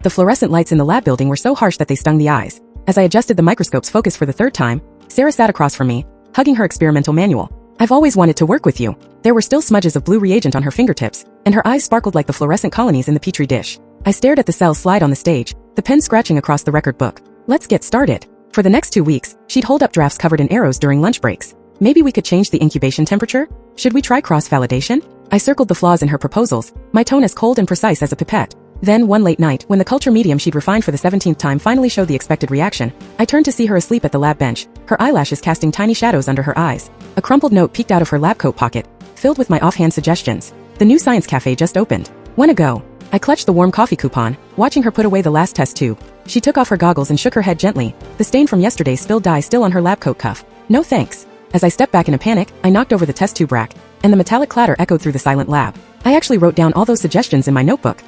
The fluorescent lights in the lab building were so harsh that they stung the eyes. As I adjusted the microscope's focus for the third time, Sarah sat across from me, hugging her experimental manual. I've always wanted to work with you. There were still smudges of blue reagent on her fingertips, and her eyes sparkled like the fluorescent colonies in the petri dish. I stared at the cells slide on the stage, the pen scratching across the record book. Let's get started. For the next 2 weeks, she'd hold up drafts covered in arrows during lunch breaks. Maybe we could change the incubation temperature? Should we try cross-validation? I circled the flaws in her proposals, my tone as cold and precise as a pipette. Then, one late night, when the culture medium she'd refined for the 17th time finally showed the expected reaction, I turned to see her asleep at the lab bench, her eyelashes casting tiny shadows under her eyes. A crumpled note peeked out of her lab coat pocket, filled with my offhand suggestions. The new science cafe just opened. Wanna go? I clutched the warm coffee coupon, watching her put away the last test tube. She took off her goggles and shook her head gently, the stain from yesterday's spilled dye still on her lab coat cuff. No thanks. As I stepped back in a panic, I knocked over the test tube rack, and the metallic clatter echoed through the silent lab. I actually wrote down all those suggestions in my notebook.